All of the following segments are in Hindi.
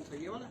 सही है वाला।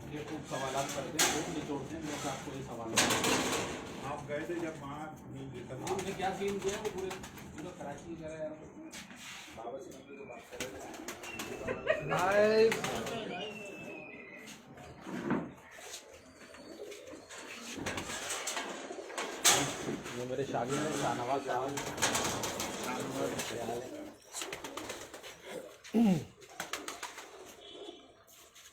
ये खूब सवाल करते हैं, खूब निचोड़ते हैं। मेरे आपको ये सवाल आप गए थे जब वहाँ आपने क्या सीन किया वो पूरे जो कराची करा यार बाबा से जो बात कर रहे थे लाइव। ये मेरे शागिर्द हैं शाहनवाज साहब।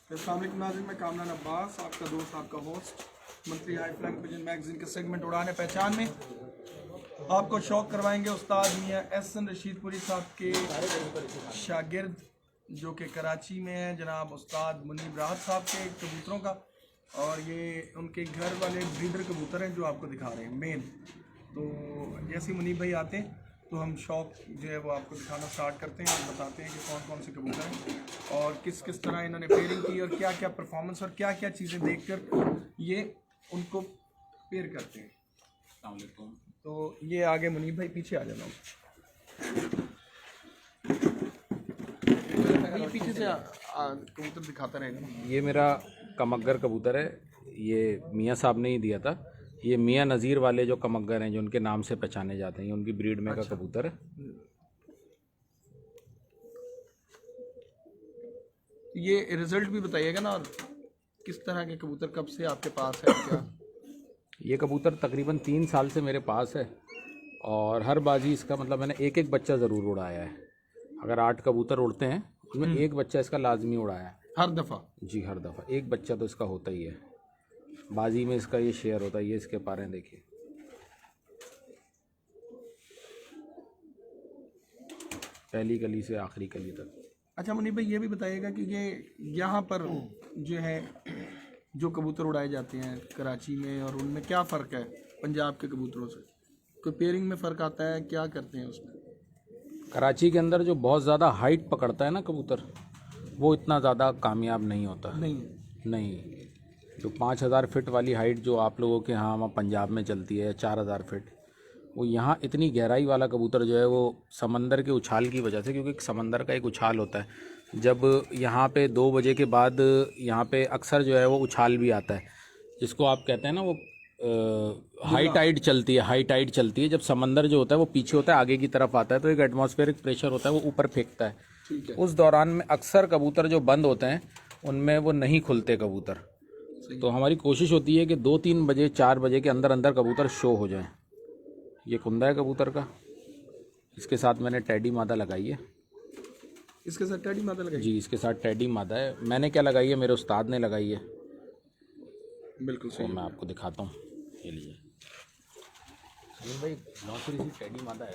अस्सलाम वालेकुम नाज़रीन, मैं कामरान अब्बास, आपका दोस्त, आपका host, monthly high flag pigeon magazine के सेगमेंट उड़ाने पहचान में आपको शौक करवाएंगे उस्ताद मियाँ एहसन रशीदपुरी साहब के शागिर्द जो कि कराची में हैं, जनाब उस्ताद मुनीब राहत साहब के कबूतरों का। और ये उनके घर वाले ब्रीडर कबूतर हैं जो आपको दिखा रहे हैं मेन। तो जैसे मुनीब भाई आते हैं तो हम शौक जो है वो आपको दिखाना स्टार्ट करते हैं और बताते हैं कि कौन कौन से कबूतर हैं और किस किस तरह इन्होंने पेयरिंग की और क्या क्या परफॉर्मेंस और क्या क्या चीज़ें देखकर ये उनको पेयर करते हैं। अस्सलाम वालेकुम। तो ये आगे मुनीब भाई, पीछे आ जाना। ये पीछे से कबूतर दिखाता रहेगा। ये मेरा कमग्गर कबूतर है, ये मियाँ साहब ने ही दिया था। ये मियाँ नज़ीर वाले जो कमग्गर हैं जो उनके नाम से पहचाने जाते हैं, उनकी ब्रीड में का कबूतर है। ये रिजल्ट भी बताइएगा ना, और किस तरह के कबूतर कब से आपके पास है क्या? ये कबूतर तकरीबन 3 साल से मेरे पास है और हर बाजी इसका मतलब मैंने एक एक बच्चा ज़रूर उड़ाया है। अगर 8 कबूतर उड़ते हैं उसमें एक बच्चा इसका लाजमी उड़ाया है हर दफ़ा? जी, हर दफ़ा एक बच्चा तो इसका होता ही है। बाजी में इसका ये शेयर होता है। ये इसके पारे देखिए, पहली कली से आखिरी कली तक। अच्छा मुनीब भाई, ये भी बताइएगा कि ये यहाँ पर जो है जो कबूतर उड़ाए जाते हैं कराची में, और उनमें क्या फ़र्क है पंजाब के कबूतरों से? कोई पेयरिंग में फ़र्क आता है, क्या करते हैं उसमें? कराची के अंदर जो बहुत ज़्यादा हाइट पकड़ता है ना कबूतर, वो इतना ज़्यादा कामयाब नहीं होता। नहीं, जो 5000 फिट वाली हाइट जो आप लोगों के यहाँ वहाँ पंजाब में चलती है 4000 फिट, वो यहाँ इतनी गहराई वाला कबूतर जो है वो समंदर के उछाल की वजह से, क्योंकि समंदर का एक उछाल होता है, जब यहाँ पे 2 बजे के बाद यहाँ पे अक्सर जो है वो उछाल भी आता है, जिसको आप कहते हैं ना वो हाई टाइड चलती है। हाई टाइड चलती है जब समंदर जो होता है वो पीछे होता है, आगे की तरफ आता है, तो एक एटमॉस्फेरिक प्रेशर होता है, वो ऊपर फेंकता है। उस दौरान में अक्सर कबूतर जो बंद होते हैं उनमें वो नहीं खुलते कबूतर। तो हमारी कोशिश होती है कि 2-3 बजे 4 बजे के अंदर अंदर कबूतर शो हो जाएं। ये कुंदा है कबूतर का, इसके साथ मैंने टैडी मादा लगाई है। इसके साथ टैडी मादा लगाई? जी, इसके साथ टैडी मादा है। मैंने क्या लगाई है, मेरे उस्ताद ने लगाई है। बिल्कुल सही। तो मैं आपको दिखाता हूँ, ये लीजिए भाई, नौकरी सी टैडी मादा है,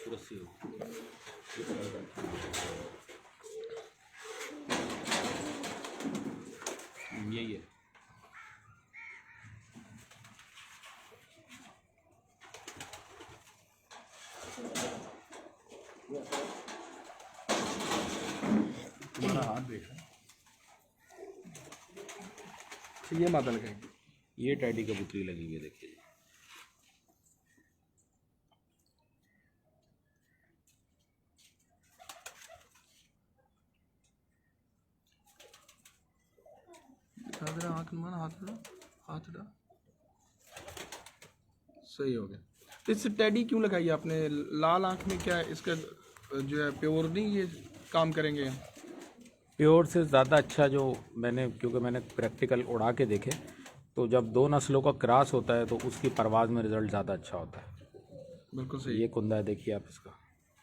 खूबसूरत सी यही है। तुम्हारा हाथ देखा, ये मादा लगाएंगे। ये टैडी कबूतरी लगी हुई है, देखिए। हाथ सही हो गया। तो इससे टैडी क्यों लगाई आपने? लाल आँख में क्या इसका जो है प्योर नहीं ये काम करेंगे? प्योर से ज़्यादा अच्छा जो मैंने, क्योंकि मैंने प्रैक्टिकल उड़ा के देखे, तो जब 2 नस्लों का क्रॉस होता है तो उसकी परवाज़ में रिज़ल्ट ज़्यादा अच्छा होता है। बिल्कुल सही। ये कुंदा है, देखिए आप इसका।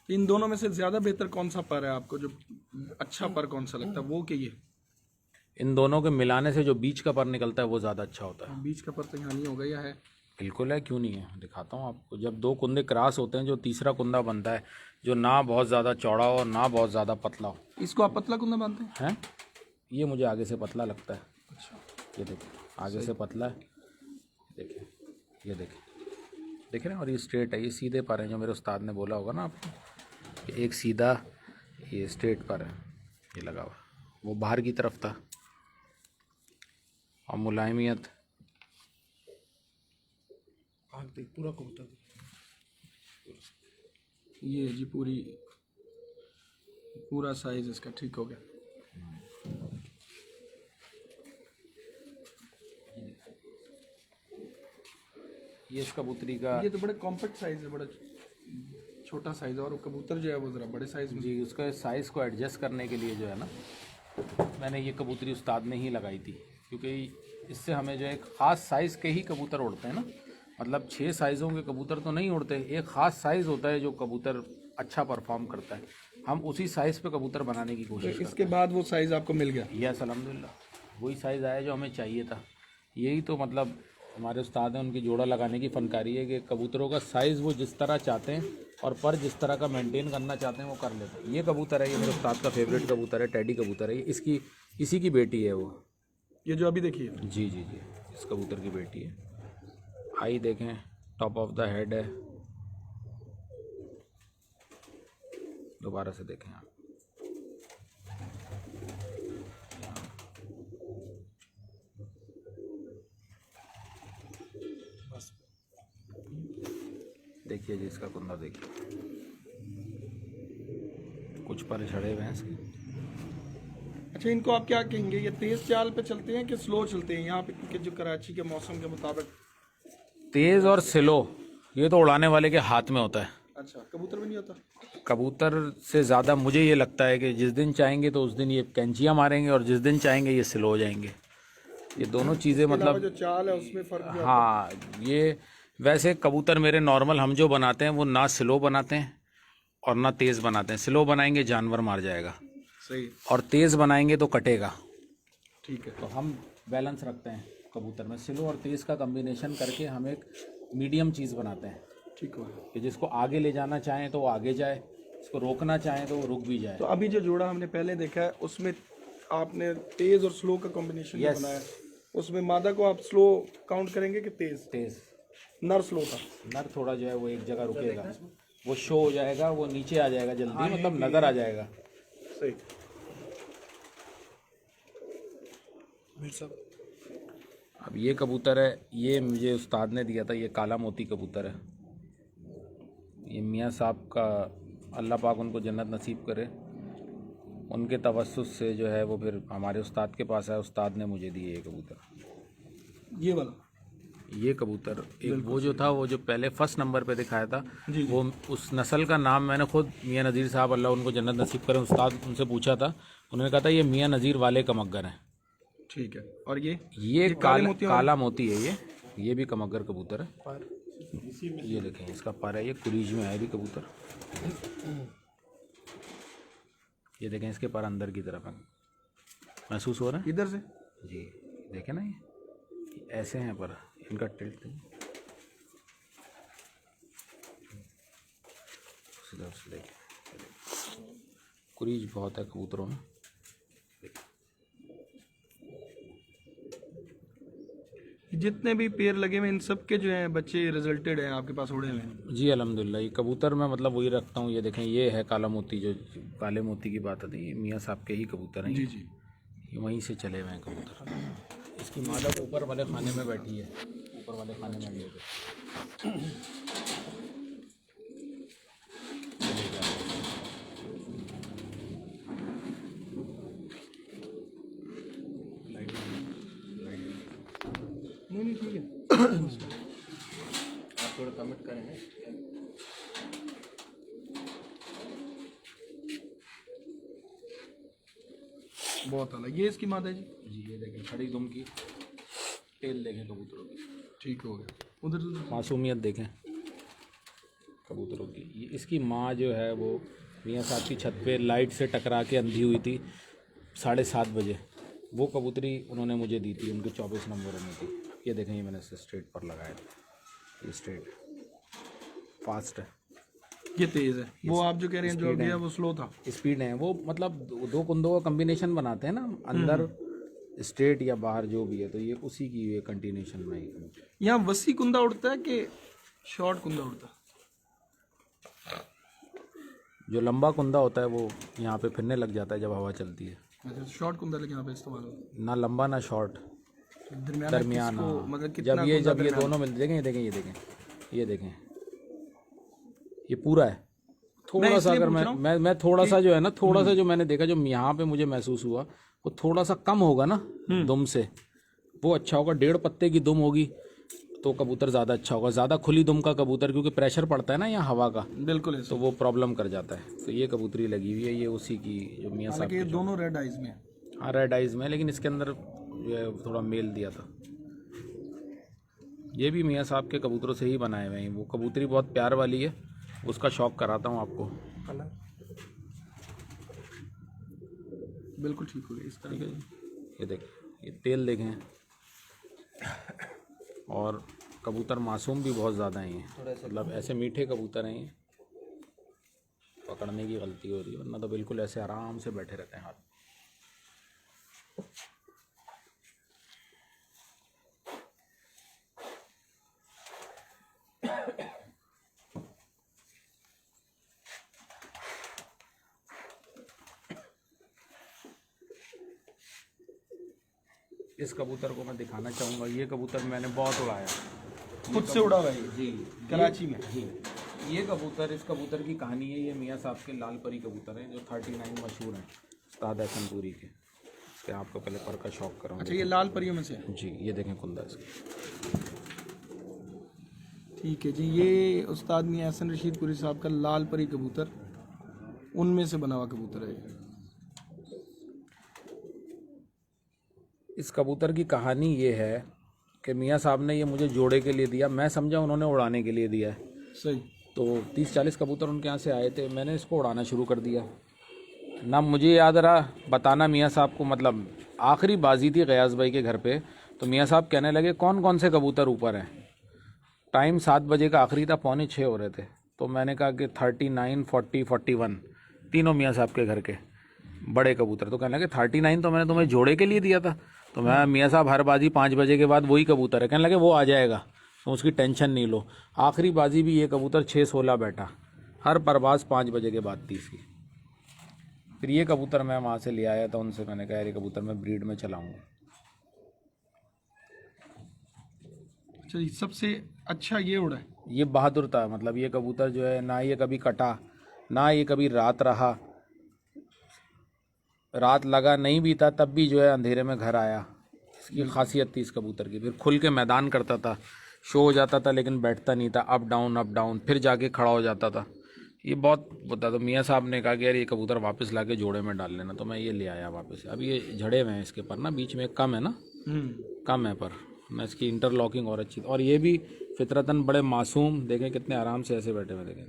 इन दोनों में से ज़्यादा बेहतर कौन सा पर है आपको, जो अच्छा पर कौन सा लगता है, वो कि ये? इन दोनों के मिलाने से जो बीच का पर निकलता है वो ज़्यादा अच्छा होता है। बीच का पर तो यहाँ नहीं होगा, या है? बिल्कुल है, क्यों नहीं है, दिखाता हूँ आपको। जब दो कुंदे क्रॉस होते हैं, जो तीसरा कुंदा बनता है, जो ना बहुत ज़्यादा चौड़ा हो और ना बहुत ज़्यादा पतला हो। इसको आप पतला कुंदा मानते हैं? हैं, ये मुझे आगे से पतला लगता है। अच्छा, ये देखिए, आगे से पतला है, देखिए, ये देखिए, देख रहे हैं। और ये स्ट्रेट है, ये सीधे पर हैं, जो मेरे उस्ताद ने बोला होगा ना आपको, कि एक सीधा, ये स्ट्रेट पर है, ये लगा हुआ। वो बाहर की तरफ था, और मुलायमियत पूरा कबूतर ये जी, पूरा साइज इसका ठीक हो गया। ये इस कबूतरी का, ये तो बड़े कॉम्पैक्ट साइज है, बड़ा छोटा साइज है, और कबूतर जो है वो ज़रा बड़े साइज में। जी, उसका साइज़ को एडजस्ट करने के लिए जो है ना, मैंने ये कबूतरी उस्ताद ने ही लगाई थी, क्योंकि इससे हमें जो एक ख़ास साइज़ के ही कबूतर उड़ते हैं ना, मतलब 6 साइज़ों के कबूतर तो नहीं उड़ते, एक ख़ास साइज़ होता है जो कबूतर अच्छा परफॉर्म करता है। हम उसी साइज़ पे कबूतर बनाने की कोशिश करते हैं। इसके बाद वो साइज आपको मिल गया? यस, अल्हम्दुलिल्लाह, वही साइज़ आया जो हमें चाहिए था। यही तो मतलब हमारे उस्ताद हैं, उनकी जोड़ा लगाने की फ़नकारी है कि कबूतरों का साइज़ वो जिस तरह चाहते हैं और पर जिस तरह का मेंटेन करना चाहते हैं वो कर लेते हैं। ये कबूतर है, ये मेरे उस्ताद का फेवरेट कबूतर है, टेडी कबूतर है। ये इसी की बेटी है वो। ये जो अभी देखिए, जी जी जी, इस कबूतर की बेटी है। आई देखें, टॉप ऑफ द हेड है। दोबारा से देखें आप, देखिए जी, इसका कुंदा देखिए, कुछ पर झड़े हुए हैं इसके। अच्छा, इनको आप क्या कहेंगे, ये तेज चाल पे चलते हैं कि स्लो चलते हैं यहाँ पे, क्योंकि जो कराची के मौसम के मुताबिक? तेज़ और स्लो ये तो उड़ाने वाले के हाथ में होता है। अच्छा, कबूतर में नहीं होता? कबूतर से ज़्यादा मुझे ये लगता है कि जिस दिन चाहेंगे तो उस दिन ये कैंचियाँ मारेंगे, और जिस दिन चाहेंगे ये स्लो हो जाएंगे। ये दोनों चीज़ें मतलब जो चाल है उसमें फ़र्क भी हाँ, ये वैसे कबूतर मेरे नॉर्मल हम जो बनाते हैं वो ना स्लो बनाते हैं और ना तेज़ बनाते हैं। स्लो बनाएंगे जानवर मार जाएगा, सही, और तेज़ बनाएंगे तो कटेगा। ठीक है। तो हम बैलेंस रखते हैं कबूतर में, स्लो और तेज़ का कम्बिनेशन करके हम एक मीडियम चीज़ बनाते हैं, ठीक हो गया। कि जिसको आगे ले जाना चाहें तो वो आगे जाए, इसको रोकना चाहें तो वो रुक भी जाए। तो अभी जो जोड़ा हमने पहले देखा है उसमें आपने तेज और स्लो का कॉम्बिनेशन Yes. बनाया है, उसमें मादा को आप स्लो काउंट करेंगे कि तेज? तेज़, नर स्लो था? नर थोड़ा जो है वो एक जगह रुकेगा, वो शो हो जाएगा, वो नीचे आ जाएगा जल्दी, मतलब नज़र आ जाएगा। सही। मीर साहब, अब ये कबूतर है, ये मुझे उस्ताद ने दिया था, ये काला मोती कबूतर है। ये मियाँ साहब का, अल्लाह पाक उनको जन्नत नसीब करे, उनके तवस्सुस से जो है वो फिर हमारे उस्ताद के पास आया, उस्ताद ने मुझे दिए ये कबूतर। ये वाला ये कबूतर एक वो जो था, वो जो पहले फर्स्ट नंबर पे दिखाया था, जी। वो उस नस्ल का नाम मैंने खुद मियाँ नज़ीर साहब, अल्लाह उनको जन्नत नसीब करे, उस्ताद उनसे पूछा था, उन्होंने कहा था ये मियाँ नज़ीर वाले कमग्गर हैं। ठीक है। और ये काला मोती है, ये भी कमग्गर कबूतर है। ये देखें, इसका पर है, ये कुरीज में है भी कबूतर। ये देखें, इसके पर अंदर की तरफ है, महसूस हो रहा है? इधर से जी, देखें ना, ये ऐसे हैं पर, इनका टिल्ट सीधा से देखें, कुरीज बहुत है कबूतरों में। जितने भी पेड़ लगे हुए इन सब के जो हैं बच्चे रिजल्टेड हैं आपके पास उड़े हुए हैं? जी अल्हम्दुलिल्लाह। ये कबूतर मैं मतलब वही रखता हूँ। ये देखें, ये है काला मोती, जो काले मोती की बात आती है, मियाँ साहब के ही कबूतर हैं। जी जी, ये वहीं से चले हुए हैं कबूतर। इसकी मादा तो ऊपर वाले खाने में बैठी है, ऊपर वाले खाने में बैठी नहीं ठीक है। आप थोड़ा कमेंट करेंगे। बहुत अलग। ये इसकी माता जी? जी, ये देखें, खड़ी दुम की टेल देखें कबूतरों की, ठीक हो गया। उधर मासूमियत देखें कबूतरों की। ये इसकी माँ जो है वो मियाँ साहब की छत पे लाइट से टकरा के अंधी हुई थी 7:30 बजे। वो कबूतरी उन्होंने मुझे दी थी, उनके 24 नंबरों में थी। ये देखें, ये मैंने स्ट्रेट पर लगाया था, ये स्ट्रेट फास्ट है, ये तेज है। वो आप जो कह रहे हैं जो गया वो स्लो था। स्पीड है वो, मतलब दो कुंदों का कम्बिनेशन बनाते हैं ना, अंदर स्ट्रेट या बाहर जो भी है, तो ये उसी की ये कंटिन्यूशन में ही। यहाँ वसी कुंदा उड़ता है कि शॉर्ट कुंदा उड़ता है? जो लंबा कुंदा होता है वो यहाँ पे फिरने लग जाता है जब हवा चलती है। अच्छा, शॉर्ट कुंदा लेकिन यहाँ पे इस्तेमाल होता ना लंबा ना शॉर्ट, है। दरमियाना। मतलब जब कितना ये कुंदा जब ये दोनों मिलते, देखें ये देखें ये देखें ये देखें, ये पूरा है। थोड़ा सा अगर मैं थोड़ा सा जो है ना, थोड़ा सा जो मैंने देखा, जो यहाँ पे मुझे महसूस हुआ, वो थोड़ा सा कम होगा ना दुम से, वो अच्छा होगा। 1.5 पत्ते की दुम होगी तो कबूतर ज़्यादा अच्छा होगा। ज़्यादा खुली दुम का कबूतर, क्योंकि प्रेशर पड़ता है ना यहाँ हवा का, बिल्कुल ऐसा। तो वो प्रॉब्लम कर जाता है। तो ये कबूतरी लगी हुई है, ये उसी की जो मियाँ साहब ये दोनों रेड आइज में है। हाँ रेड आइज में, लेकिन इसके अंदर जो है थोड़ा मेल दिया था। ये भी मियाँ साहब के कबूतरों से ही बनाए हुए हैं। वो कबूतरी बहुत प्यार वाली है, उसका शौक कराता हूँ आपको। बिल्कुल ठीक हो गया इस तरह। ये देखें, ये तेल देखें, और कबूतर मासूम भी बहुत ज़्यादा हैं, मतलब ऐसे मीठे कबूतर हैं ये। पकड़ने की गलती हो रही है, वरना तो बिल्कुल ऐसे आराम से बैठे रहते हैं हाथ। इस कबूतर को मैं दिखाना चाहूँगा। ये कबूतर मैंने बहुत उड़ाया, खुद से उड़ा हुआ है जी, कराची में। जी, ये कबूतर, इस कबूतर की कहानी है। ये मियाँ साहब के लाल परी कबूतर हैं जो 39 मशहूर हैं, उस्ताद हसनपुरी के। इसके आपको पहले पर का शौक कराऊँ। अच्छा, ये लाल परियों में से है? जी, ये देखें कुंदा इसका। ठीक है जी, ये उस्ताद मियाँ हसन रशीदपुरी साहब का लाल परी कबूतर, उनमें से बना हुआ कबूतर है। इस कबूतर की कहानी ये है कि मियाँ साहब ने ये मुझे जोड़े के लिए दिया, मैं समझा उन्होंने उड़ाने के लिए दिया है। सही। तो 30-40 कबूतर उनके यहाँ से आए थे, मैंने इसको उड़ाना शुरू कर दिया ना। मुझे याद रहा बताना मियाँ साहब को, मतलब आखिरी बाजी थी गयास भाई के घर पे, तो मियाँ साहब कहने लगे कौन कौन से कबूतर ऊपर हैं। टाइम 7 बजे का आखिरी था, 5:45 हो रहे थे। तो मैंने कहा कि 39, 40, 41 तीनों मियाँ साहब के घर के बड़े कबूतर। तो कहने लगे 39 तो मैंने तुम्हें जोड़े के लिए दिया था। तो मैं, मियाँ साहब हर बाजी 5 बजे के बाद वही कबूतर है। कहने लगे वो आ जाएगा, तो उसकी टेंशन नहीं लो। आखिरी बाजी भी ये कबूतर 6-16 बैठा, हर परवाज़ 5 बजे के बाद थी इसकी। फिर ये कबूतर मैं वहाँ से ले आया था, उनसे मैंने कहा ये कबूतर मैं ब्रीड में चलाऊँगा। अच्छा, सबसे अच्छा ये उड़ा है? ये बहादुर था, मतलब ये कबूतर जो है ना, ये कभी कटा ना, ये कभी रात रहा, रात लगा नहीं भी था तब भी जो है अंधेरे में घर आया। इसकी खासियत थी इस कबूतर की। फिर खुल के मैदान करता था, शो हो जाता था लेकिन बैठता नहीं था, अप डाउन, फिर जाके खड़ा हो जाता था। ये बहुत बता। तो मियाँ साहब ने कहा कि यार ये कबूतर वापस लाके जोड़े में डाल लेना, तो मैं ये ले आया वापस। अब ये झड़े हुए हैं इसके पर ना, बीच में कम है ना, कम है पर मैं इसकी इंटरलॉकिंग और अच्छी। और ये भी फितरतन बड़े मासूम, देखें कितने आराम से ऐसे बैठे हुए, देखें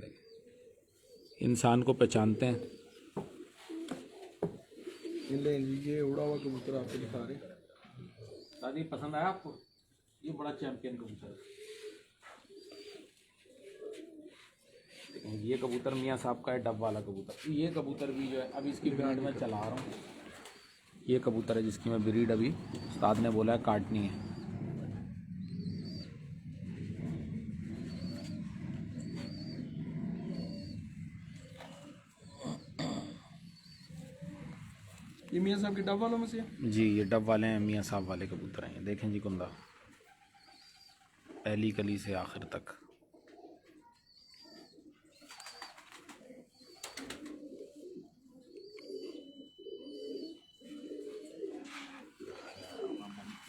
इंसान को पहचानते हैं। ये उड़ा हुआ कबूतर आपको दिखा रहे। दादी पसंद आया आपको? ये बड़ा चैंपियन कबूतर है। ये कबूतर मियाँ साहब का है, डब वाला कबूतर। ये कबूतर भी जो है अभी इसकी ब्रीड में चला रहा हूँ। ये कबूतर है जिसकी मैं ब्रीड अभी उस्ताद ने बोला है काटनी है। ये मियाँ साहब के डब वालों में से है? जी, ये डब वाले हैं, मियाँ साहब वाले कबूतर हैं। देखें जी कुंदा, पहली कली से आखिर तक।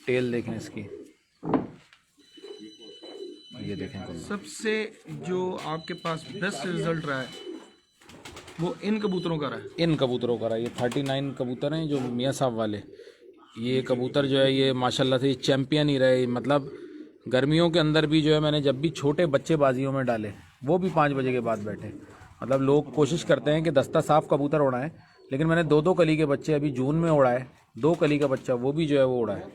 टेल देखें इसकी, ये देखें कुंदा। सबसे जो आपके पास बेस्ट रिजल्ट रहा है वो इन कबूतरों का रहा है? इन कबूतरों का रहा है। ये 39 कबूतर हैं जो मियाँ साहब वाले। ये कबूतर जो है ये माशाल्लाह से चैम्पियन ही रहे। मतलब गर्मियों के अंदर भी जो है मैंने जब भी छोटे बच्चे बाजियों में डाले, वो भी 5 बजे के बाद बैठे। मतलब लोग कोशिश करते हैं कि दस्ता साफ कबूतर उड़ाएं, लेकिन मैंने 2-2 कली के बच्चे अभी जून में उड़ाए 2 कली का बच्चा वो भी जो है वो उड़ा है।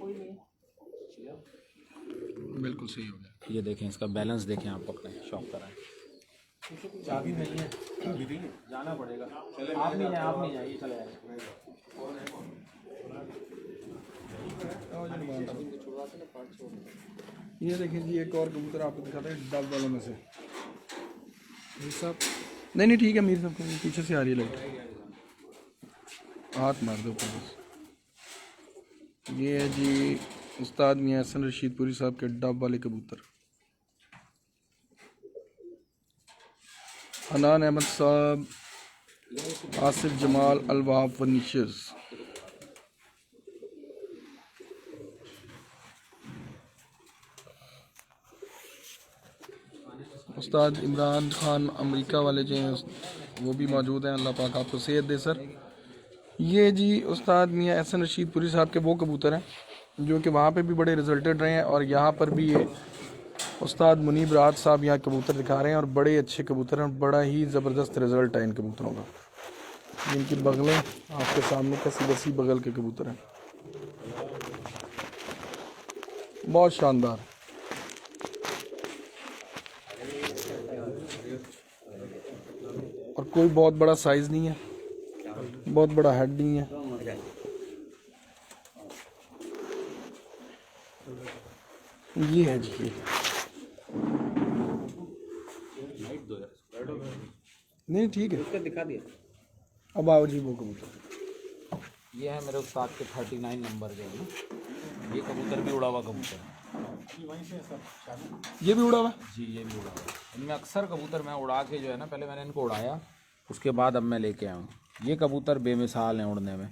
बिल्कुल सही हो गया। ये देखें, इसका बैलेंस देखें, आप पकड़ें, शॉक कराएं। चाबी नहीं है, जाना पड़ेगा। आप नहीं जाइए, चले आए। ये देखिए जी, एक और कबूतर आपको दिखाते हैं डब वालों में से। ये सब नहीं ठीक है मीर साहब, पीछे से आ रही है लाइट, हाथ मार दो ऊपर बस। ये है जी उस्ताद मियां हसन रशीदपुरी साहब के डब वाले कबूतर। हनान अहमद साहब, आसिफ जमाल अलवाब फर्नीचर्स। उस्ताद इमरान खान अमेरिका वाले जो हैं वो भी मौजूद हैं। अल्लाह पाक आपको सेहत दे सर। ये जी उस्ताद मियां हसन रशीदपुरी साहब के वो कबूतर हैं जो कि वहाँ पे भी बड़े रिजल्टेड रहे हैं, और यहाँ पर भी ये उस्ताद मुनीब रात साहब यहाँ कबूतर दिखा रहे हैं, और बड़े अच्छे कबूतर हैं, बड़ा ही ज़बरदस्त रिज़ल्ट है इन कबूतरों का। इनकी बगलें आपके सामने कसी बसी बगल के कबूतर हैं, बहुत शानदार। और कोई बहुत बड़ा साइज़ नहीं है, बहुत बड़ा हेड नहीं है। ये है जी, ये नहीं ठीक है, उसका दिखा दिया। अब आओ जी वो कबूतर। ये है मेरे उस्ताद के 39 नंबर जो है ना, ये कबूतर भी उड़ा हुआ कबूतर है। ये भी उड़ा हुआ जी, ये भी उड़ा हुआ। इनमें अक्सर कबूतर मैं उड़ा के जो है ना, पहले मैंने इनको उड़ाया, उसके बाद अब मैं लेके आया हूँ। ये कबूतर बेमिसाल हैं उड़ने में।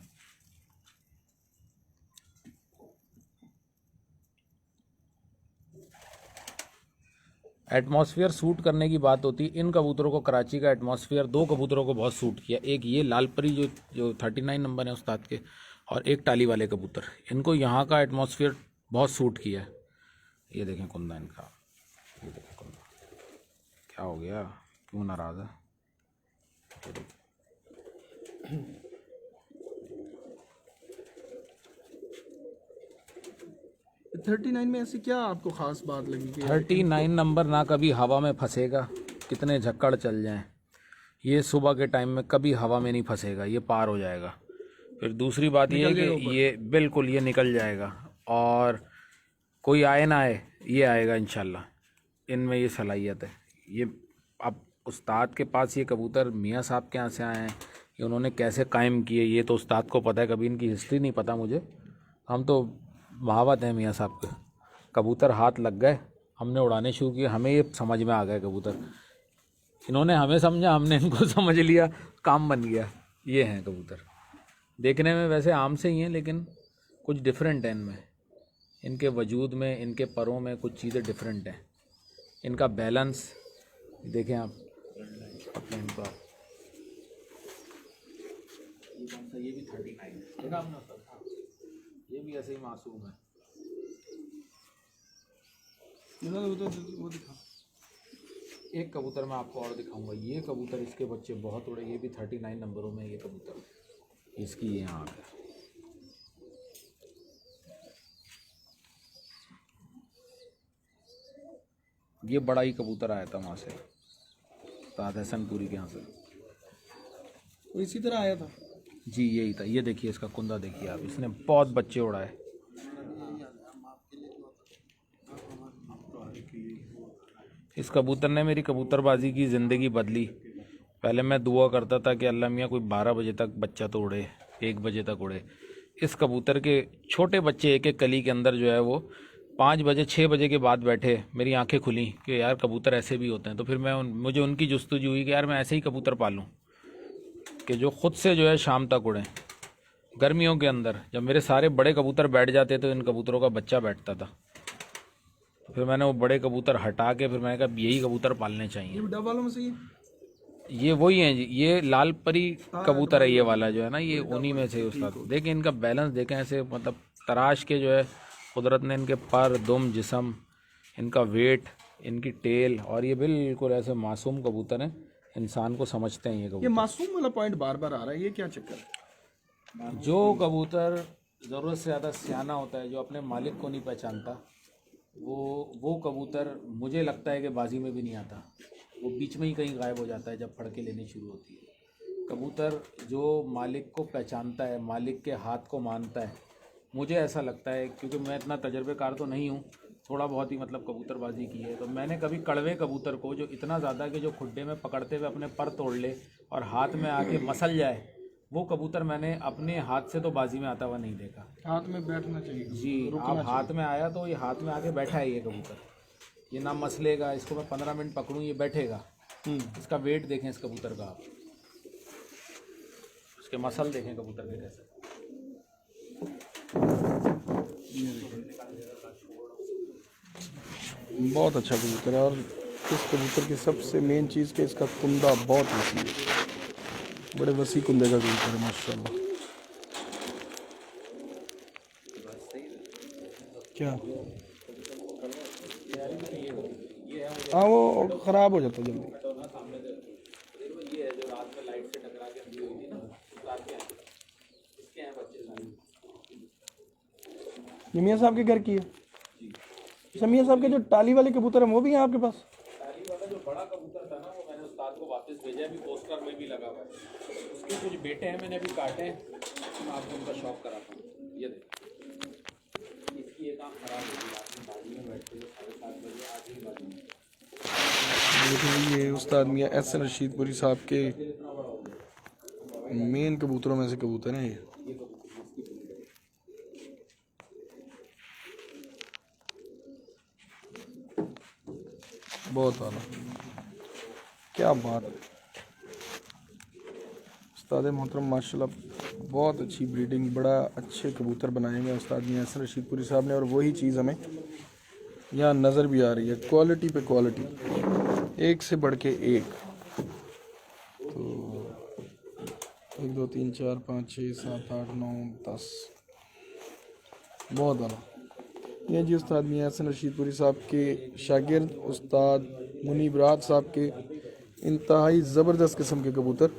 एटमॉस्फेयर सूट करने की बात होती है, इन कबूतरों को कराची का एटमॉस्फेयर 2 कबूतरों को बहुत सूट किया। एक ये लालपरी जो 39 नंबर है उस्ताद के, और एक टाली वाले कबूतर, इनको यहाँ का एटमॉस्फेयर बहुत सूट किया है। ये देखें कुंदा इनका, ये देखें कुंदा, क्या हो गया, क्यों नाराज़ है। 39 में ऐसी क्या आपको खास बात लगी कि 39 नंबर ना कभी हवा में फंसेगा, कितने झक्कड़ चल जाएं, ये सुबह के टाइम में कभी हवा में नहीं फंसेगा, ये पार हो जाएगा। फिर दूसरी बात ये है कि ये बिल्कुल ये निकल जाएगा, और कोई आए ना आए ये आएगा इंशाल्लाह, इनमें ये सलाहियत है। ये अब उस्ताद के पास ये कबूतर मियाँ साहब के यहाँ से आए हैं, ये उन्होंने कैसे कायम किए ये तो उस्ताद को पता है, कभी इनकी हिस्ट्री नहीं पता मुझे। हम तो महावत हैं मियाँ साहब के, कबूतर हाथ लग गए, हमने उड़ाने शुरू किए, हमें ये समझ में आ गए कबूतर, इन्होंने हमें समझा, हमने इनको समझ लिया, काम बन गया। ये हैं कबूतर, देखने में वैसे आम से ही हैं, लेकिन कुछ डिफरेंट है इनमें, इनके वजूद में, इनके परों में कुछ चीज़ें डिफरेंट हैं। इनका बैलेंस देखें आप अपने, इनको ये भी 39 देखा आपने, ये भी ऐसे ही मासूम है। वो दिखा। एक कबूतर मैं आपको और दिखाऊंगा, ये कबूतर, इसके बच्चे बहुत उड़े, ये भी 39 नंबरों में ये कबूतर, इसकी ये आँख है। ये बड़ा ही कबूतर आया था वहाँ से, उस्ताद हसनपुरी के यहाँ से, वो इसी तरह आया था जी, यही था। ये देखिए इसका कुंदा देखिए आप, इसने बहुत बच्चे उड़ाए। इस कबूतर ने मेरी कबूतरबाजी की ज़िंदगी बदली। पहले मैं दुआ करता था कि अल्लाह मियाँ कोई 12 बजे तक बच्चा तो उड़े, 1 बजे तक उड़े। इस कबूतर के छोटे बच्चे एक एक कली के अंदर जो है वो 5 बजे 6 बजे के बाद बैठे, मेरी आंखें खुली कि यार कबूतर ऐसे भी होते हैं। तो फिर मुझे उनकी जुस्तजू हुई कि यार मैं ऐसे ही कबूतर पालूँ कि जो ख़ुद से जो है शाम तक उड़ें। गर्मियों के अंदर जब मेरे सारे बड़े कबूतर बैठ जाते तो इन कबूतरों का बच्चा बैठता था। फिर मैंने वो बड़े कबूतर हटा के फिर मैंने कहा यही कबूतर पालने चाहिए। ये डब वालों में से ये वही हैं जी, ये लाल परी कबूतर है ये वाला जो है ना, ये उन्हीं में से उसका। देखें इनका बैलेंस देखें, ऐसे मतलब तराश के जो है कुदरत ने इनके पर, दुम, जिस्म, इनका वेट, इनकी टेल, और ये बिल्कुल ऐसे मासूम कबूतर हैं, इंसान को समझते हैं ये कबूतर। ये मासूम वाला पॉइंट बार बार आ रहा है, ये क्या चक्कर है? जो कबूतर ज़रूरत से ज़्यादा सियाना होता है, जो अपने मालिक को नहीं पहचानता, वो कबूतर मुझे लगता है कि बाजी में भी नहीं आता। वो बीच में ही कहीं गायब हो जाता है जब फड़के लेनी शुरू होती है। कबूतर जो मालिक को पहचानता है, मालिक के हाथ को मानता है, मुझे ऐसा लगता है, क्योंकि मैं इतना तजर्बेकार तो नहीं हूँ, थोड़ा बहुत ही मतलब कबूतरबाजी की है, तो मैंने कभी कड़वे कबूतर को जो इतना ज़्यादा कि जो खुड्डे में पकड़ते हुए अपने पर तोड़ ले और हाथ में आके मसल जाए, वो कबूतर मैंने अपने हाथ से तो बाजी में आता हुआ नहीं देखा। हाथ में बैठना चाहिए जी, आप हाथ में आया तो ये हाथ में आके बैठा है ये कबूतर, ये ना मसलेगा, इसको मैं 15 मिनट पकड़ूँ ये बैठेगा। इसका वेट देखें इस कबूतर का, आप उसके मसल देखें कबूतर के कैसे। बहुत अच्छा कबूतर है। और इस कबूतर की सबसे मेन चीज़ कि इसका कुंदा बहुत वसी है, बड़े वसी कुंदे का कबूतर है माशाल्लाह। क्या हाँ, वो ख़राब हो जाता है जल्दी। ये मियाँ साहब के घर की है। अच्छा, मियाँ साहब के जो टाली वाले कबूतर हैं वो भी हैं आपके पास? टाली वाला जो बड़ा कबूतर था ना, वो मैंने उस्ताद को वापस भेजा, अभी पोस्टर में भी लगा हुआ है। उसके कुछ बेटे हैं, मैंने अभी काटे हैं, मैं आपको उनका शौक कराता हूँ। ये देखो, इसकी एक आँख खराब हो गई, आपने बाजी में बैठते हुए 7:30 बजे आज ही बाजी में। देखिए, ये उस्ताद मियाँ एहसन रशीदपुरी साहब के मेन कबूतरों में से कबूतर हैं ये। बहुत आला, क्या बात है। उस्ताद मोहतरम माशाल्लाह बहुत अच्छी ब्रीडिंग, बड़ा अच्छे कबूतर बनाए हुए उस्ताद मियाँ एहसन रशीदपुरी साहब ने। और वही चीज़ हमें यहाँ नज़र भी आ रही है, क्वालिटी पे क्वालिटी, एक से बढ़ के एक। तो 1 2 3 4 5 6 7 8 9 10, बहुत आला। ये जी उस्ताद मियाँ एहसन रशीदपुरी साहब के शागिर्द उस्ताद मुनीब रात साहब के इंतहाई ज़बरदस्त किस्म के कबूतर,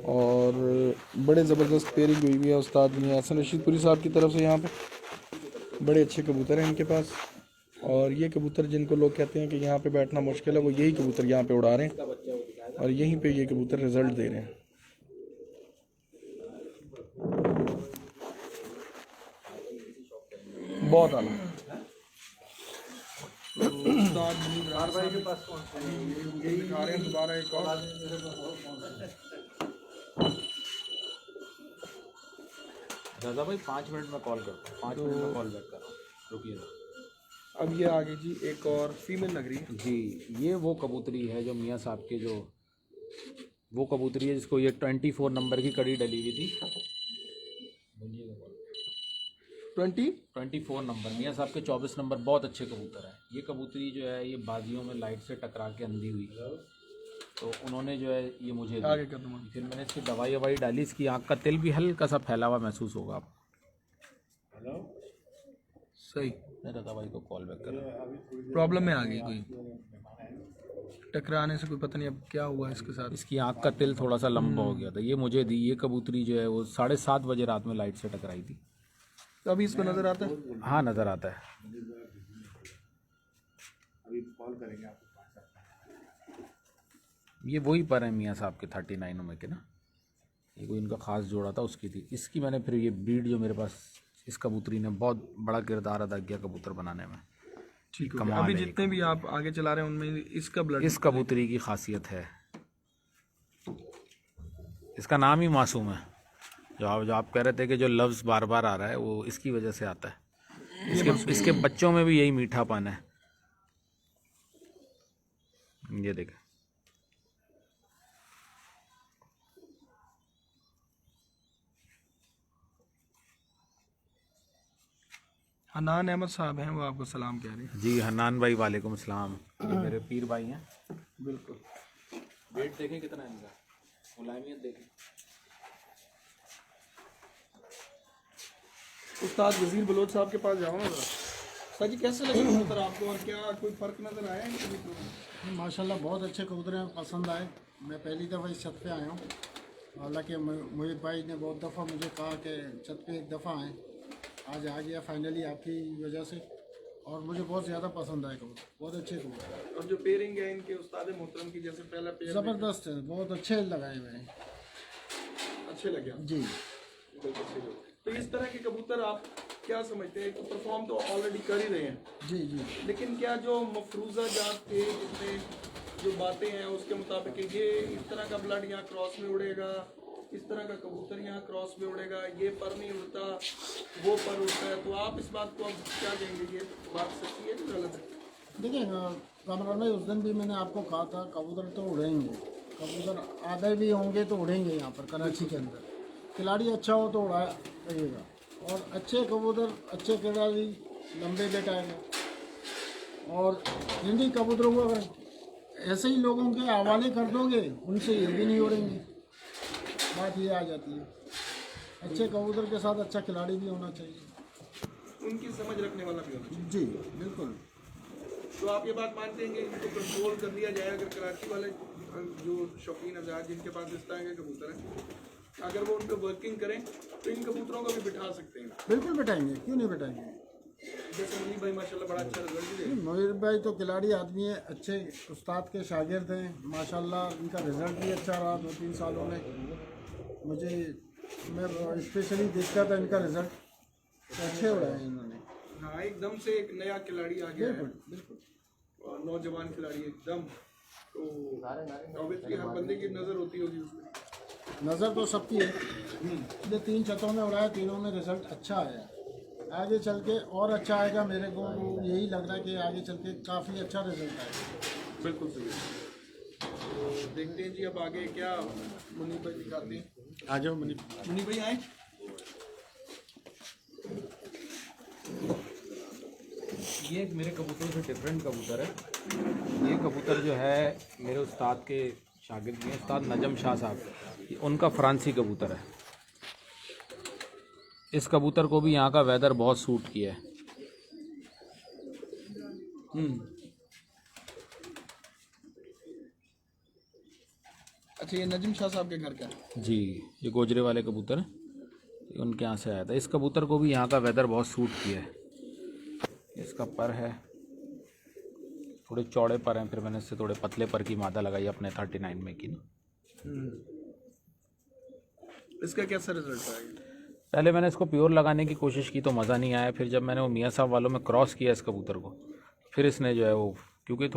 और बड़े ज़बरदस्त पेयरिंग हुई हुई है उस्ताद मियाँ एहसन रशीदपुरी साहब की तरफ से। यहाँ पे बड़े अच्छे कबूतर हैं इनके पास, और ये कबूतर जिनको लोग कहते हैं कि यहाँ पे बैठना मुश्किल है, वो यही कबूतर यहाँ पे उड़ा रहे हैं और यहीं पे ये कबूतर रिज़ल्ट दे रहे हैं। बहुत आला। दोबारा एक और दादा भाई 5 मिनट में कॉल करता हूँ, 5 मिनट में कॉल बैक कर रहा हूँ, रुकिए। अब ये आगे जी एक और फीमेल लग रही है जी। ये वो कबूतरी है जो मियाँ साहब के, जो वो कबूतरी है जिसको ये 24 नंबर की कड़ी डली हुई थी। 24 नंबर, मियाँ साहब के 24 नंबर बहुत अच्छे कबूतर है। ये कबूतरी जो है ये बाजियों में लाइट से टकरा के अंधी हुई, तो उन्होंने जो है ये मुझे आगे कर दूँगा। फिर मैंने इसकी दवाई ववाई डाली, इसकी आँख का तिल भी हल्का सा फैला हुआ महसूस होगा आपको। सही, मेरा दवाई को कॉल बैक कर। प्रॉब्लम में आ गई कोई, टकराने से कोई पता नहीं अब क्या हुआ इसके साथ। इसकी आँख का तिल थोड़ा सा लंबा हो गया था, ये मुझे दी। ये कबूतरी जो है वो 7:30 बजे रात में लाइट से टकराई थी। तो अभी इसको नज़र आता है? हाँ, नज़र आता है। अभी कॉल करेंगे आपको। ये वही पर है मियाँ साहब के 39 में के ना, ये कोई इनका ख़ास जोड़ा था उसकी थी। इसकी मैंने फिर ये ब्रीड जो मेरे पास, इस कबूतरी ने बहुत बड़ा किरदार अदा किया कबूतर बनाने में। ठीक है। अभी जितने भी आप आगे चला रहे हैं उनमें इसका ब्लड, इस कबूतरी की खासियत है, इसका नाम ही मासूम है। जो आप कह रहे थे कि जो लफ्ज़ बार बार आ रहा है वो इसकी वजह से आता है। इसके बच्चों में भी यही मीठापन है। ये देखें, हनान अहमद साहब हैं, वो आपको सलाम कह रहे हैं। जी हन्नान भाई, वालेकुम सलाम। ये मेरे पीर भाई हैं। बिल्कुल। वेट देखें कितना है इनका, मुलायमियत देखें। उस्ताद वजीर बलोच साहब के पास जाओ ना जरा। सर जी, कैसे लगे कबूतर आपको और क्या कोई फ़र्क नज़र आया है कभी? माशाल्लाह बहुत अच्छे कबूतर हैं, पसंद आए। मैं पहली दफ़ा इस छत पे आया हूँ। हालांकि मुझे भाई ने बहुत दफ़ा मुझे कहा कि छत पे एक दफ़ा आएँ, आज आ गया फाइनली आपकी वजह से, और मुझे बहुत ज़्यादा पसंद आए कबूतर, बहुत अच्छे कबूतर, और जो पेयरिंग है इनके उस्ताद मोहतरम की, जैसे पहला पेयर ज़बरदस्त है, बहुत अच्छे लगाए हुए हैं अच्छे लगे आपको? जी। तो इस तरह के कबूतर आप क्या समझते हैं? तो परफॉर्म तो ऑलरेडी कर ही रहे हैं, जी जी। लेकिन क्या जो मफरूजा जात थे जिसमें जो बातें हैं उसके मुताबिक ये इस तरह का ब्लड यहाँ क्रॉस में उड़ेगा, इस तरह का कबूतर यहाँ क्रॉस में उड़ेगा, ये पर नहीं उड़ता वो पर उड़ता है, तो आप इस बात को अब क्या कहेंगे? ये बात सच्ची है कि गलत है? देखिए कामरान भाई, उस दिन भी मैंने आपको कहा था कबूतर तो उड़ेंगे, कबूतर आधे भी होंगे तो उड़ेंगे यहाँ पर कराची के अंदर, खिलाड़ी अच्छा हो तो उड़ा रहेगा, और अच्छे कबूतर अच्छे खिलाड़ी लंबे बैठाएगा, और जिन कबूतरों को अगर ऐसे ही लोगों के हवाले कर दोगे उनसे ये भी नहीं उड़ेंगे, बात ये आ जाती है। अच्छे कबूतर के साथ अच्छा खिलाड़ी भी होना चाहिए, उनकी समझ रखने वाला भी होना चाहिए। जी बिल्कुल। तो आप ये बात मानते हैं कि इनको कंट्रोल कर दिया जाए? अगर कराची वाले जो शौकीन आज़ाद जिनके पास इस तरह के कबूतर हैं, अगर वो उन पर वर्किंग करें तो इन कबूतरों को भी बिठा सकते हैं? बिल्कुल बिठाएंगे, क्यों नहीं बिठाएंगे। जैसे मुनीब भाई माशाल्लाह बड़ा अच्छा रिजल्ट दे। मुनीर भाई तो खिलाड़ी आदमी है, अच्छे उस्ताद के शागिर्द हैं माशाल्लाह, इनका रिजल्ट भी अच्छा रहा 2-3 सालों में। मैं स्पेशली देखता था इनका रिजल्ट, तो अच्छे उड़ाए इन्होंने। हाँ, एकदम से एक नया खिलाड़ी आ गया है, बिल्कुल बिल्कुल, और नौजवान खिलाड़ी एकदम, तो ऑब्वियसली हर बंदे की नज़र होती होगी उस पर। नज़र तो सबकी है। ये 3 छतों में उड़ाया, तीनों में रिजल्ट अच्छा आया, आगे चल के और अच्छा आएगा, मेरे को यही लग रहा है कि आगे चल के काफ़ी अच्छा रिजल्ट आएगा। बिल्कुल सही। तो देखते हैं जी अब आगे क्या मुनीब भाई दिखाते हैं। आ जाओ मुनीब भाई आए। ये एक मेरे कबूतरों से डिफरेंट कबूतर है। ये कबूतर जो है मेरे उस्ताद के शागिर्द हैं, उस्ताद नजम शाह साहब, उनका फ्रांसी कबूतर है। इस कबूतर को भी यहाँ का वेदर बहुत सूट किया है। अच्छा, ये नजीम शाह साहब के घर का है? जी, ये गोजरे वाले कबूतर हैं, ये उनके यहाँ से आया था। इस कबूतर को भी यहाँ का वेदर बहुत सूट किया है। इसका पर है, थोड़े चौड़े पर हैं, फिर मैंने इससे थोड़े पतले पर की मादा लगाई अपने 39 में की ना। इसका कैसा रिजल्ट आएगा? पहले मैंने इसको प्योर लगाने की कोशिश की तो मज़ा नहीं आया, फिर जब मैंने वो मियाँ साहब वालों में क्रॉस किया इस कबूतर को, फिर इसने जो है वो, क्योंकि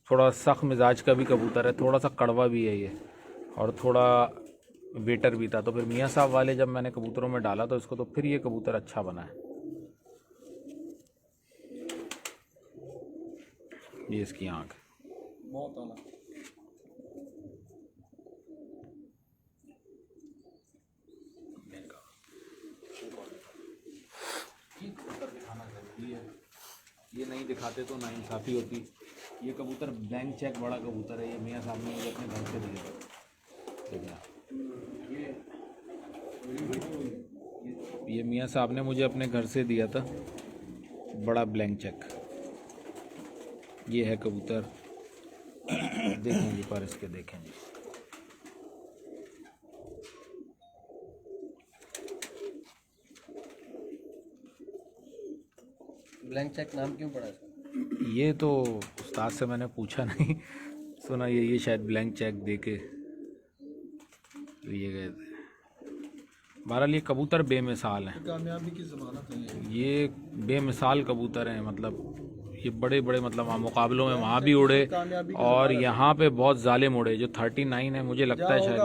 थोड़ा सख्त मिजाज का भी कबूतर है, थोड़ा सा कड़वा भी है ये, और थोड़ा वेटर भी था, तो फिर मियाँ साहब वाले जब मैंने कबूतरों में डाला तो इसको, तो फिर ये कबूतर अच्छा बना है। ये इसकी आँख बहुत आला। ये नहीं दिखाते तो ना इंसाफ़ी होती। ये कबूतर ब्लैंक चेक बड़ा कबूतर है, ये मियाँ साहब ने मुझे अपने घर से दिया। देखना, ये मियाँ साहब ने मुझे अपने घर से दिया था, बड़ा ब्लैंक चेक। ये है कबूतर, देखेंगे पर इसके, देखेंगे ब्लैंक चेक नाम क्यों पड़ा है? ये तो उस्ताद से मैंने पूछा नहीं, सुना ये शायद ब्लैंक चेक दे के लिए गए थे। बहरहाल ये कबूतर बेमिसाल हैं, कामयाबी की ज़मानत है ये बेमिसाल कबूतर हैं। मतलब ये बड़े बड़े, मतलब वहाँ मुकाबलों में वहाँ भी उड़े, और यहाँ पे बहुत जालिम उड़े। जो 39 है, मुझे लगता है शायद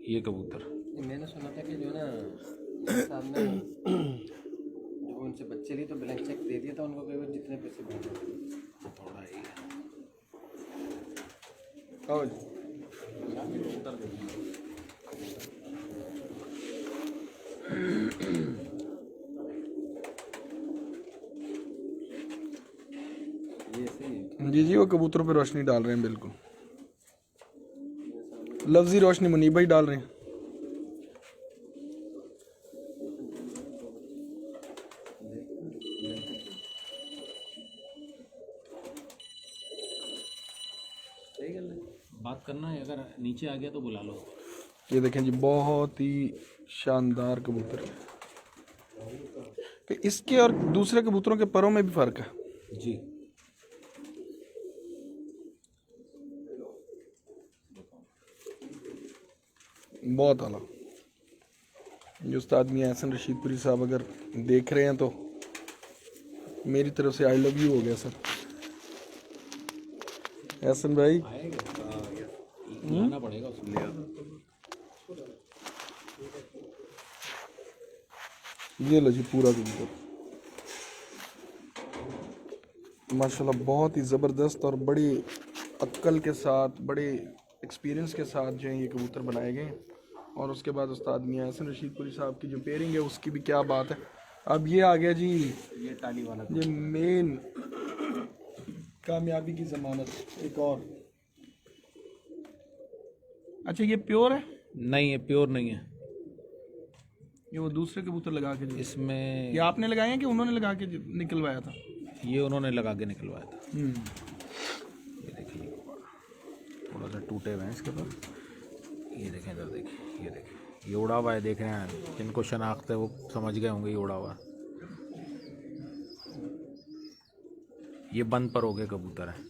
ये कबूतर। मैंने सुना था कि जो ना सामने जो उनसे बच्चे लिए तो ब्लैंक चेक दे दिया था उनको, कई बार जितने पैसे मांगे थोड़ा ही है। कबूतर जी जी, वो कबूतरों पे रोशनी डाल रहे हैं, बिल्कुल लफ्जी रोशनी मुनीब भाई डाल रहे हैं। बात करना है, अगर नीचे आ गया तो बुला लो। ये देखें जी, बहुत ही शानदार कबूतर। तो इसके और दूसरे कबूतरों के परों में भी फर्क है जी। बहुत आला। ये उस्ताद मियां एहसन रशीदपुरी साहब अगर देख रहे हैं तो मेरी तरफ से आई लव यू हो गया सर। एहसन भाई लाना पड़ेगा उसमें। ये लो जी पूरा कबूतर, माशाल्लाह बहुत ही ज़बरदस्त और बड़ी अक्ल के साथ, बड़े एक्सपीरियंस के साथ जो है ये कबूतर बनाए गए हैं। और उसके बाद उस्ताद मियां एहसन रशीदपुरी साहब की जो पेयरिंग है उसकी भी क्या बात है। अब ये आ गया जी, ये टाली वाला ये मेन कामयाबी की ज़मानत एक और। अच्छा ये प्योर है? नहीं, ये प्योर नहीं है। ये वो दूसरे कबूतर लगा के इसमें ये आपने लगाए हैं कि उन्होंने लगा के निकलवाया था? ये उन्होंने लगा के निकलवाया था। ये देखिए थोड़ा सा टूटे हुए हैं इसके पास। ये देखें इधर, देखिए ये देखिए, ये उड़ा हुआ है, देख रहे हैं। जिनको शनाख्त है वो समझ गए होंगे ये उड़ा हुआ है। ये बंद पर हो गए कबूतर हैं।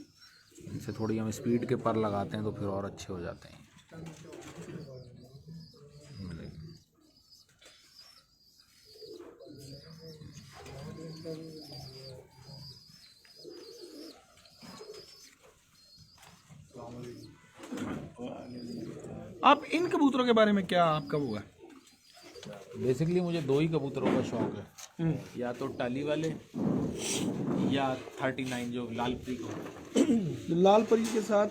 इनसे थोड़ी हम स्पीड के पर लगाते हैं तो फिर और अच्छे हो जाते हैं। आप इन कबूतरों के बारे में क्या आपका वो है? बेसिकली मुझे दो ही कबूतरों का शौक है, या तो टाली वाले या 39 जो लाल परी को। लाल परी के साथ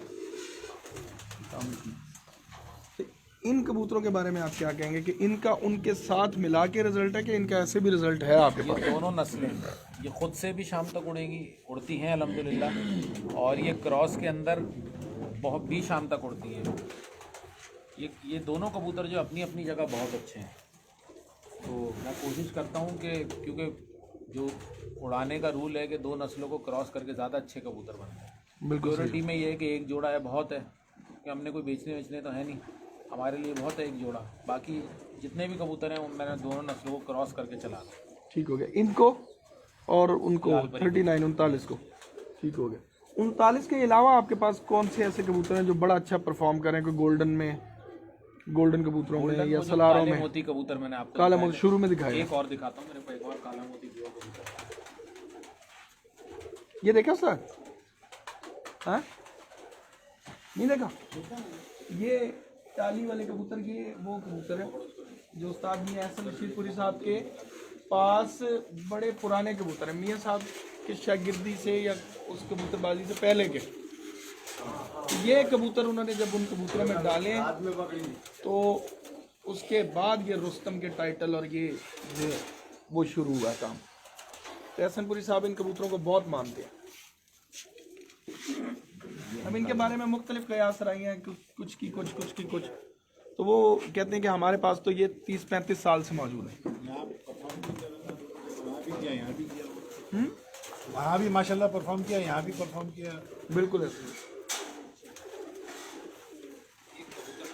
इन कबूतरों के बारे में आप क्या कहेंगे कि इनका उनके साथ मिला के रिजल्ट है कि इनका ऐसे भी रिजल्ट है आपके पास? ये दोनों नस्लें ये खुद से भी शाम तक उड़ेंगी, उड़ती हैं अल्हम्दुलिल्लाह, और ये क्रॉस के अंदर बहुत भी शाम तक उड़ती हैं। ये दोनों कबूतर जो अपनी अपनी जगह बहुत अच्छे हैं। तो मैं कोशिश करता हूँ कि क्योंकि जो उड़ाने का रूल है कि दो नस्लों को क्रॉस करके ज़्यादा अच्छे कबूतर बनते हैं। बिल्कुल प्योरिटी में ये है कि एक जोड़ा है बहुत है, कि हमने कोई बेचने तो है नहीं, हमारे लिए बहुत है एक जोड़ा। बाकी जितने भी कबूतर हैं मैंने दोनों नस्लों को क्रॉस करके चला दिया। ठीक हो गया। इनको और उनको 39 39 को ठीक हो गया। 39 के अलावा आपके पास कौन से ऐसे कबूतर हैं जो बड़ा अच्छा परफॉर्म करें? कोई गोल्डन में, गोल्डन कबूतरों में या सलारों में? मोती कबूतर मैंने आपको काला मोती शुरू में दिखाया। एक और दिखाता हूँ, मेरे पास एक और काला मोती प्योर कबूतर। ये देखा सर? हाँ नहीं देखा? ये टाली वाले कबूतर, ये वो कबूतर है जो उस्ताद मियां एहसन रशीदपुरी साहब के पास बड़े पुराने कबूतर हैं, मियां साहब के शागिर्दी से या उस कबूतरबाजी से पहले के। ये कबूतर उन्होंने जब उन कबूतरों में डाले तो उसके बाद ये रुस्तम के टाइटल और ये वो शुरू हुआ काम। तो एहसनपुरी साहब इन कबूतरों को बहुत मानते हैं। अब इनके बारे में मुख्तलिफ कयास रही हैं, कुछ की कुछ। तो वो कहते हैं कि हमारे पास तो ये 30-35 साल से मौजूद है। वहाँ भी माशाल्लाह परफॉर्म किया, यहाँ भी परफॉर्म किया। बिल्कुल ऐसे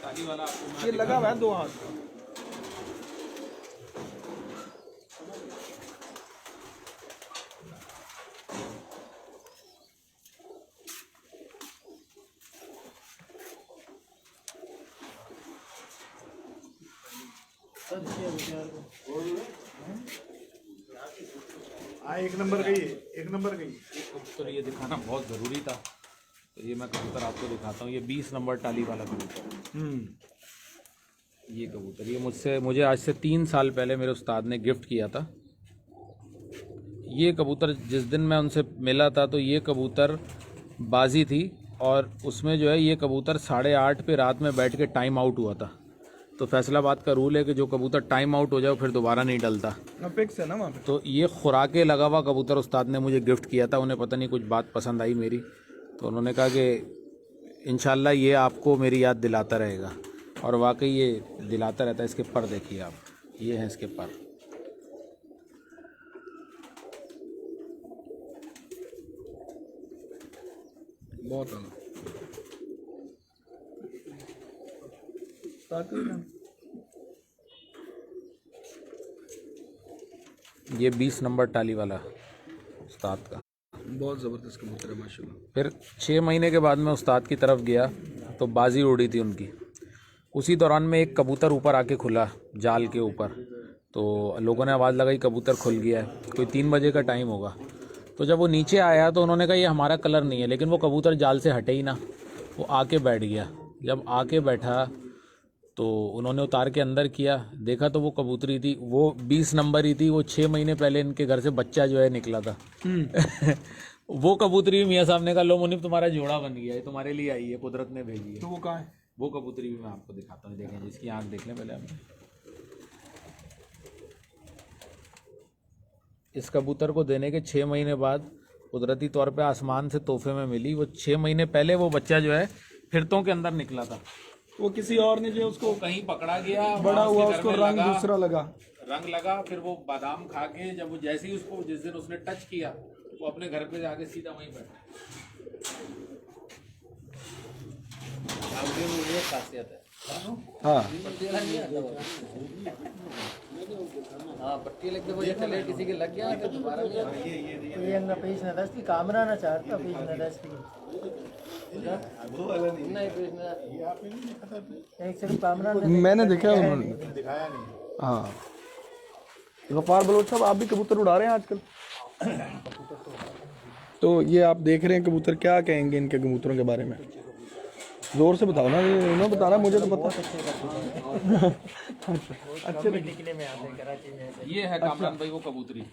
टाली वाला आपको ये लगा हुआ है 2 हाथ का। हाँ एक नंबर गई, एक नंबर गई। कबूतर ये दिखाना बहुत ज़रूरी था, तो ये मैं कबूतर आपको दिखाता हूँ। ये 20 नंबर टाली वाला कबूतर। ये कबूतर ये मुझे आज से 3 साल पहले मेरे उस्ताद ने गिफ्ट किया था। ये कबूतर जिस दिन मैं उनसे मिला था तो ये कबूतर बाजी थी, और उसमें जो है ये कबूतर 8:30 पे रात में बैठ के टाइम आउट हुआ था। तो फैसलाबाद का रूल है कि जो कबूतर टाइम आउट हो जाए फिर दोबारा नहीं डलता। फिक्स है ना वहाँ पे। तो ये खुराके लगा हुआ कबूतर उस्ताद ने मुझे गिफ्ट किया था। उन्हें पता नहीं कुछ बात पसंद आई मेरी, तो उन्होंने कहा कि इंशाल्लाह ये आपको मेरी याद दिलाता रहेगा, और वाकई ये दिलाता रहता है। इसके पर देखिए आप, ये हैं इसके पर। बहुत आला। उस्ताद का भी नाम? ये 20 नंबर टाली वाला उस्ताद का। बहुत ज़बरदस्त कबूतर है माशाल्लाह। फिर 6 महीने के बाद मैं उस्ताद की तरफ गया तो बाजी उड़ी थी उनकी। उसी दौरान में एक कबूतर ऊपर आके खुला जाल के ऊपर, तो लोगों ने आवाज़ लगाई कबूतर खुल गया है, कोई 3 बजे का टाइम होगा। तो जब वो नीचे आया तो उन्होंने कहा ये हमारा कलर नहीं है, लेकिन वो कबूतर जाल से हटे ही ना, वो आके बैठ गया। जब आके बैठा तो उन्होंने उतार के अंदर किया, देखा तो वो कबूतरी थी, वो 20 नंबर ही थी। वो 6 महीने पहले इनके घर से बच्चा जो है निकला था। वो कबूतरी मियाँ साहब ने कहा लो मुनीब तुम्हारा जोड़ा बन गया है, तुम्हारे लिए आई है, कुदरत ने भेजी है। तो वो कहाँ है? वो कबूतरी भी मैं आपको दिखाता हूँ, देखें जिसकी आँख देख लें पहले हमने। इस कबूतर को देने के 6 महीने बाद कुदरती तौर पे आसमान से तोहफे में मिली। वो 6 महीने पहले वो बच्चा जो है फिरतों के अंदर निकला था। वो किसी और ने जो उसको कहीं पकड़ा गया, बड़ा वहाँ हुआ, उसके घर उसको में रंग लगा, दूसरा लगा। रंग लगा। फिर वो बादाम खा के जब वो जैसे ही उसको जिस दिन उसने टच किया वो अपने घर पे जाके सीधा वहीं बैठा। आपके में ये खासियत है। हाँ तेरा नहीं आता वो। हाँ पट्टी लग के वो ये चले किसी के लग गया तो दोबारा नहीं आता। नहीं पेश मैंने देखा है उन्होंने दिखाया नहीं। हाँ गफ्फार बलोच साहब, आप भी कबूतर उड़ा रहे हैं आजकल? तो ये आप देख रहे हैं कबूतर, क्या कहेंगे इनके कबूतरों के बारे में? जोर से बताओ ना, इन्होंने बताना, मुझे तो पता। अच्छे ये है कामरान भाई वो कबूतरी।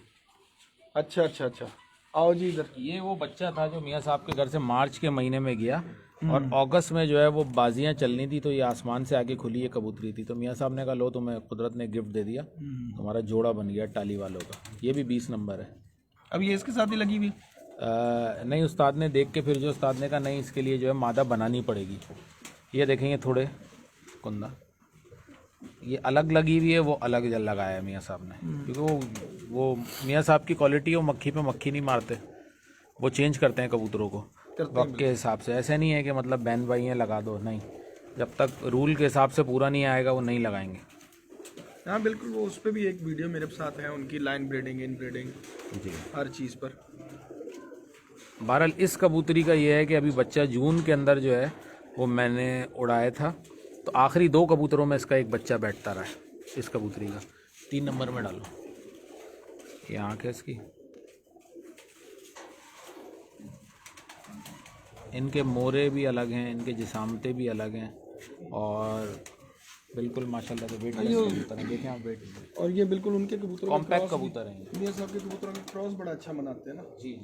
अच्छा अच्छा अच्छा, आओ जी इधर। ये वो बच्चा था जो मियाँ साहब के घर से मार्च के महीने में गया और अगस्त में जो है वो बाजियाँ चलनी थी, तो ये आसमान से आके खुली ये कबूतरी थी। तो मियाँ साहब ने कहा लो तुम्हें कुदरत ने गिफ्ट दे दिया, तुम्हारा जोड़ा बन गया टाली वालों का। ये भी 20 नंबर है। अब ये इसके साथ ही लगी हुई? नहीं, उस्ताद ने देख के फिर जो उस्ताद ने कहा नहीं इसके लिए जो है मादा बनानी पड़ेगी। ये देखेंगे थोड़े कुंदा ये अलग लगी हुई है, वो अलग लगाया है मियाँ साहब ने, क्योंकि वो मियाँ साहब की क्वालिटी है, वो मक्खी पे मक्खी नहीं मारते, वो चेंज करते हैं कबूतरों को वक्त के हिसाब से। ऐसे नहीं है कि मतलब बैन भाई हैं लगा दो, नहीं, जब तक रूल के हिसाब से पूरा नहीं आएगा वो नहीं लगाएंगे। हाँ बिल्कुल, वो उस पर भी एक वीडियो मेरे साथ है उनकी, लाइन ब्रीडिंग, इन ब्रीडिंग जी, हर चीज़ पर। बहरहाल इस कबूतरी का ये है कि अभी बच्चा जून के अंदर जो है वो मैंने उड़ाया था, तो आखिरी 2 कबूतरों में इसका एक बच्चा बैठता रहा है इस कबूतरी का। 3 नंबर में डालो, ये आँख है इसकी। इनके मोरे भी अलग हैं, इनके जिसामते भी अलग हैं, और बिल्कुल माशाल्लाह से वेट कबूतर हैं। देखें आप वेट, और ये बिल्कुल उनके कबूतर कॉम्पैक्ट कबूतर हैं ये। मियाँ साहब के कबूतरों का क्रॉस बड़ा अच्छा मनाते हैं ना। जी,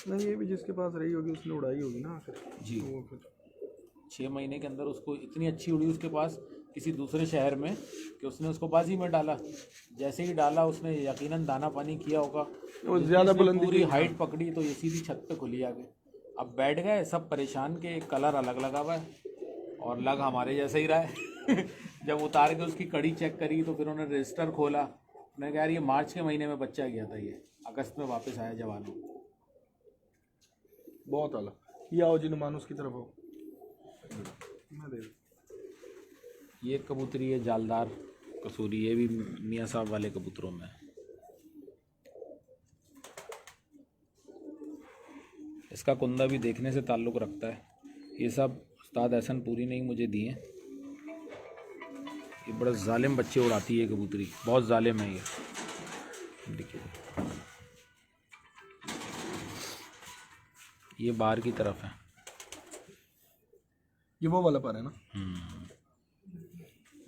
नहीं ये भी जिसके पास रही होगी उसने उड़ाई होगी ना आखिर। जी। तो वो फिर 6 महीने के अंदर उसको इतनी अच्छी उड़ी उसके पास किसी दूसरे शहर में कि उसने उसको बाजी में डाला। जैसे ही डाला उसने यकीनन दाना पानी किया होगा, वो ज़्यादा बुलंदी पूरी हाइट पकड़ी तो ये सीधी छत पे खुली आगे। अब बैठ गए सब परेशान के, कलर अलग लगा हुआ है और लग हमारे जैसा ही रहा है। जब उतार के उसकी कड़ी चेक करी तो फिर उन्होंने रजिस्टर खोला, उन्होंने कहा यार ये मार्च के महीने में बच्चा गया था, ये अगस्त में वापस आया जवान हो। बहुत आला। ये आओ जी नुमानुस की तरफ आओ। ये कबूतरी है जालदार कसूरी, ये भी मियाँ साहब वाले कबूतरों में है। इसका कुंदा भी देखने से ताल्लुक़ रखता है। ये सब उस्ताद एहसन पूरी ने ही मुझे दिए। ये बड़ा जालिम बच्चे उड़ाती है कबूतरी, बहुत जालिम है ये। देखिए ये बाहर की तरफ है, ये वो वाला पर है ना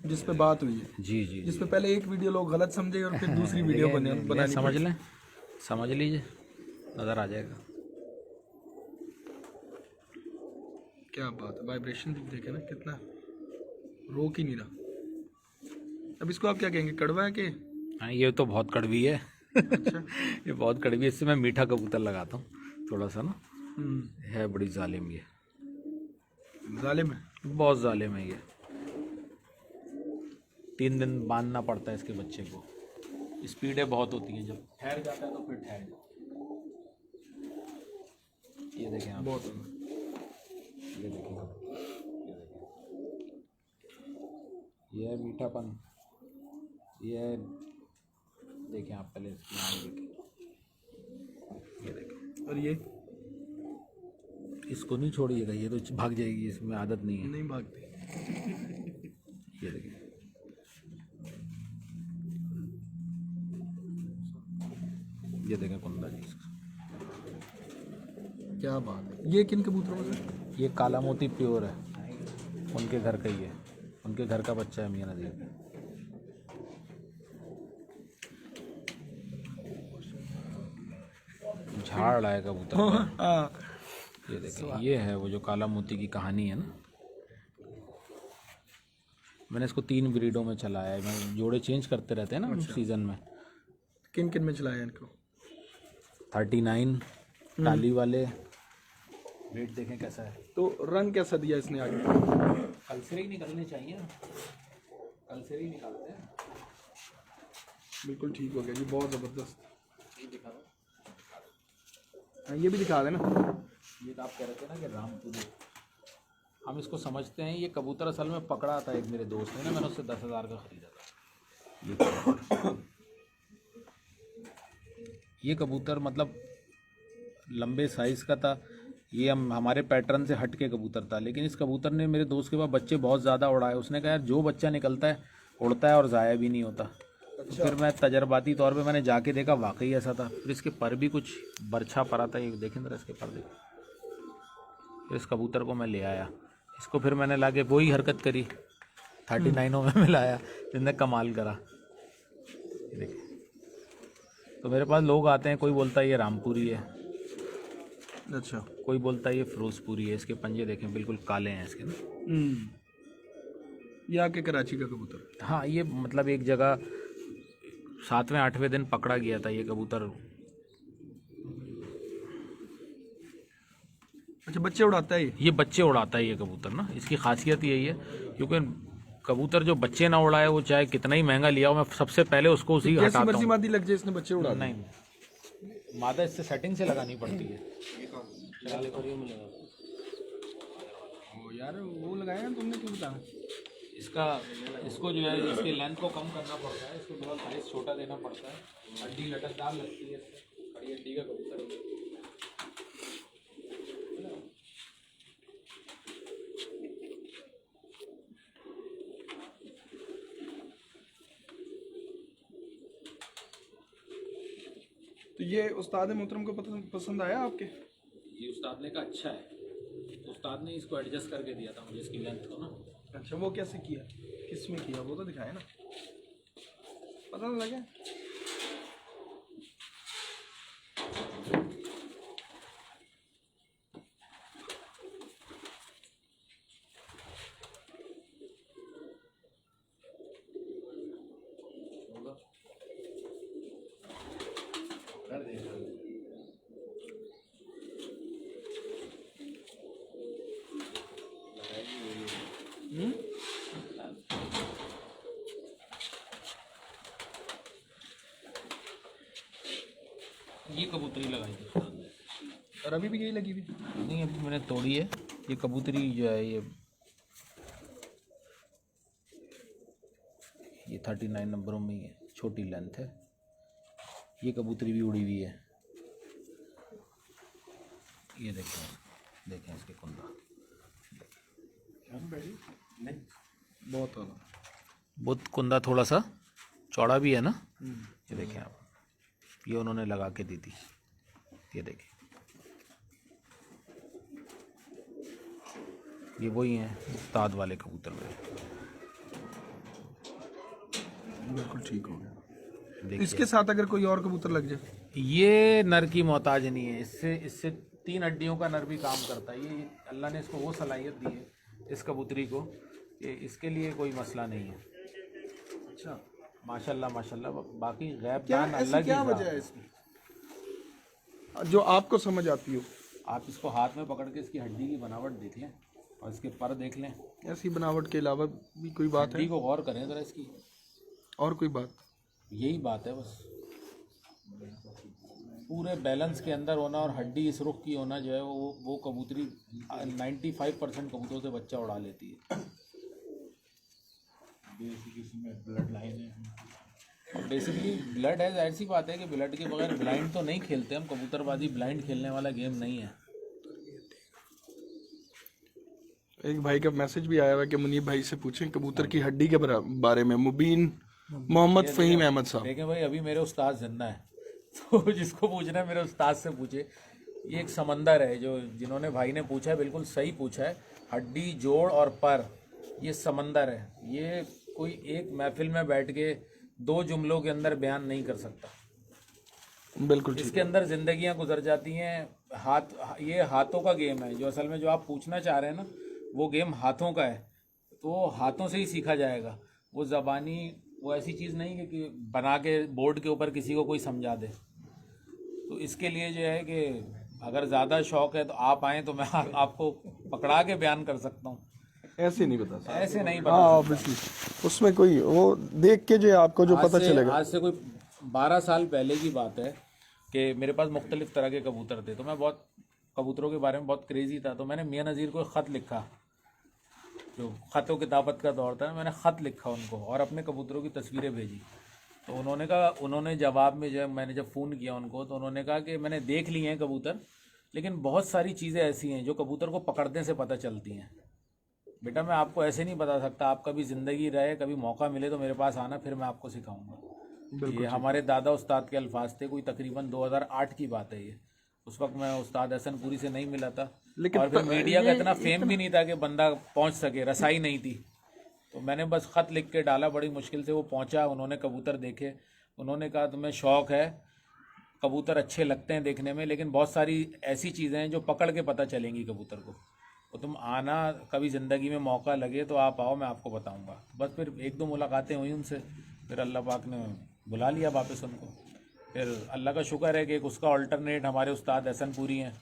जिस पे बात हुई है। जी जी, जिस पे पहले एक वीडियो लोग गलत समझे और फिर दूसरी वीडियो बनानी समझ लें, समझ लीजिए, नज़र आ जाएगा। क्या बात है, वाइब्रेशन देखे ना कितना, रोक ही नहीं रहा। अब इसको आप क्या कहेंगे, कड़वा है कि? हाँ ये तो बहुत कड़वी है। अच्छा। ये बहुत कड़वी है, इससे मैं मीठा कबूतर लगाता हूँ थोड़ा सा ना। है बड़ी जालिम ये, जालिम है, बहुत जालिम है ये। 3 दिन बांधना पड़ता है इसके बच्चे को, स्पीडें बहुत होती हैं, जब ठहर जाता है तो फिर ठहर जाता है। ये देखें आप, बहुत ये देखें, ये है मीठापन, ये है, देखें आप पहले इसकी आँख देखें, ये देखें। और ये इसको नहीं छोड़िएगा, ये तो भाग जाएगी, इसमें आदत नहीं है। नहीं भागती। ये देखें, ये देखें कुंदा जी इसका। क्या बात है। ये किन कबूतरों में से? ये काला मोती प्योर है, उनके घर का ही है, उनके घर का बच्चा है मियां नज़ीर। झाड़ रहा है कबूतर पर। हाँ, ये देखिए, ये है वो जो काला मोती की कहानी है ना। मैंने इसको 3 ब्रीडों में चलाया है, मैं जोड़े चेंज करते रहते हैं ना सीजन में। किन किन में चलाया इनको? 39 टाली वाले, वेट देखें कैसा है। तो रंग कैसा दिया इसने आगे? कल से ही निकलने चाहिए, कल से ही निकालते हैं। बिल्कुल ठीक हो गया जी, बहुत ज़बरदस्त। ये दिखा दो, हाँ, ये भी दिखा देना। ये तो आप कह रहे थे ना कि रामपुरी, हम इसको समझते हैं। ये कबूतर असल में पकड़ा था एक मेरे दोस्त ने ना, मैंने उससे 10,000 का ख़रीदा था। ये कबूतर मतलब लंबे साइज़ का था, ये हमारे पैटर्न से हट के कबूतर था, लेकिन इस कबूतर ने मेरे दोस्त के पास बच्चे बहुत ज़्यादा उड़ाए। उसने कहा यार जो बच्चा निकलता है उड़ता है और ज़ाया भी नहीं होता। तो फिर मैं तजर्बाती तौर पे मैंने जाके देखा, वाकई ऐसा था। फिर इसके पर भी कुछ बरछा पड़ा था, ये देखें ज़रा इसके पर देखें। फिर इस कबूतर को मैं ले आया, इसको फिर मैंने लाके वही हरकत करी, 39 में मिलाया, जिसने कमाल करा। ये देखिए, तो मेरे पास लोग आते हैं, कोई बोलता है ये रामपुरी है, अच्छा। कोई बोलता है ये फिरोजपुरी है। इसके पंजे देखें बिल्कुल काले हैं इसके ना। ये आपके कराची का कबूतर? हाँ, ये मतलब एक जगह 7वें 8वें दिन पकड़ा गया था ये कबूतर। अच्छा, बच्चे उड़ाता है ये बच्चे उड़ाता है ये कबूतर ना, इसकी खासियत यही है। क्योंकि कबूतर जो बच्चे ना उड़ाए, वो चाहे कितना ही महंगा लिया हो, मैं सबसे पहले उसको उसी जैसी हटाता मर्जी हूँ। मादी लग जाए इसने बच्चे उड़ा नहीं, मादा इससे सेटिंग से लगानी पड़ती है। यार वो लगाया ना तुमने, क्यों बताया? इसको जो है इसकी लेंथ को कम करना पड़ता है, इसको थोड़ा साइज छोटा देना पड़ता है। हड्डी लटकदार लगती है, बड़ी हड्डी का कबूतर है। तो ये उस्ताद मोहतरम को पसंद आया आपके? ये उस्ताद ने कहा अच्छा है, उस्ताद ने इसको एडजस्ट करके दिया था मुझे, इसकी लेंथ को ना। अच्छा, वो कैसे किया, किस में किया, वो तो दिखाया ना, पता ना लगे। ये कबूतरी लगाई थी उस्ताद ने। और अभी भी यही लगी हुई? नहीं, अभी मैंने तोड़ी है। ये कबूतरी जो है ये 39 नंबरों में ही है, छोटी लेंथ है। ये कबूतरी भी उड़ी हुई है। ये देखें इसके कुंदा, बहुत कुंदा थोड़ा सा चौड़ा भी है ना। ये देखें आप, ये उन्होंने लगा के दी थी। ये देखें, ये वही हैं उस्ताद वाले कबूतर मेरे। बिल्कुल ठीक हो गया। देखिए, इसके साथ अगर कोई और कबूतर लग जाए? ये नर की मोहताज नहीं है, इससे 3 हड्डियों का नर भी काम करता है। ये अल्लाह ने इसको वो सलाहियत दी है इस कबूतरी को, कि इसके लिए कोई मसला नहीं है। अच्छा, माशाल्लाह माशाल्लाह। बाकी गैब क्या दान ऐसी अल्लाह की क्या ज़ात वजह है इसमें जो आपको समझ आती हो? आप इसको हाथ में पकड़ के इसकी हड्डी की बनावट देख लें और इसके पर देख लें। ऐसी बनावट के अलावा भी कोई बात हड्डी है? को गौर करें ज़रा इसकी, और कोई बात? यही बात है बस। पूरे बैलेंस के अंदर होना और हड्डी इस रुख की होना जो है वो कबूतरी 95% कबूतरों से बच्चा उड़ा लेती है। और बेसिकली ब्लड है, जाहिर सी बात है कि ब्लड के बगैर ब्लाइंड तो नहीं खेलते हम, कबूतरबाजी ब्लाइंड खेलने वाला गेम नहीं है। एक भाई का मैसेज भी आया हुआ है कि मुनीब भाई से पूछें कबूतर की हड्डी के बारे में। मुबीन मोहम्मद फ़हीम अहमद साहब। देखें भाई, अभी मेरे उस्ताद जिंदा है तो जिसको पूछना है मेरे उस्ताद से पूछे। ये एक समंदर है, जो जिन्होंने भाई ने पूछा है बिल्कुल सही पूछा है। हड्डी, जोड़ और पर, ये समंदर है। ये कोई एक महफिल में बैठ के 2 जुमलों के अंदर बयान नहीं कर सकता। बिल्कुल इसके अंदर जिंदगियां गुजर जाती हैं। ये हाथों का गेम है, जो असल में जो आप पूछना चाह रहे हैं ना, वो गेम हाथों का है। तो हाथों से ही सीखा जाएगा। वो ज़बानी, वो ऐसी चीज़ नहीं है कि बना के बोर्ड के ऊपर किसी को कोई समझा दे। तो इसके लिए जो है कि अगर ज़्यादा शौक़ है तो आप आएँ तो मैं आपको पकड़ा के बयान कर सकता हूँ। ऐसे नहीं बता सकता। ऐसे नहीं बता हाँ ऑब्वियसली, उसमें कोई वो देख के जो आपको जो पता चलेगा। आज से कोई 12 साल पहले की बात है कि मेरे पास मुख्तलिफ तरह के कबूतर थे। तो मैं बहुत कबूतरों के बारे में बहुत क्रेज़ी था। तो मैंने मियाँ नज़ीर को ख़त लिखा, जो ख़त व किताबत का दौर था, मैंने ख़त लिखा उनको और अपने कबूतरों की तस्वीरें भेजी। तो उन्होंने जवाब में जो मैंने जब फ़ोन किया उनको, तो उन्होंने कहा कि मैंने देख लिए हैं कबूतर, लेकिन बहुत सारी चीज़ें ऐसी हैं जो कबूतर को पकड़ने से पता चलती हैं। बेटा मैं आपको ऐसे नहीं बता सकता, आप कभी ज़िंदगी रहे, कभी मौका मिले तो मेरे पास आना, फिर मैं आपको सिखाऊंगा। ये हमारे दादा उस्ताद के अल्फाज थे। कोई तकरीबन 2008 की बात है ये। उस वक्त मैं उस्ताद हसनपुरी से नहीं मिला था, और फिर मीडिया का इतना फेम भी नहीं था कि बंदा पहुंच सके, रसाई नहीं थी। तो मैंने बस ख़त लिख के डाला, बड़ी मुश्किल से वो पहुंचा। उन्होंने कबूतर देखे, उन्होंने कहा तुम्हें शौक़ है, कबूतर अच्छे लगते हैं देखने में, लेकिन बहुत सारी ऐसी चीज़ें हैं जो पकड़ के पता चलेंगी कबूतर को। तो तुम आना, कभी ज़िंदगी में मौका लगे तो आप आओ, मैं आपको बताऊंगा। बस फिर 1-2 मुलाकातें हुई उनसे, फिर अल्लाह पाक ने बुला लिया वापस उनको। फिर अल्लाह का शुक्र है कि एक उसका अल्टरनेट हमारे उस्ताद हसनपुरी हैं,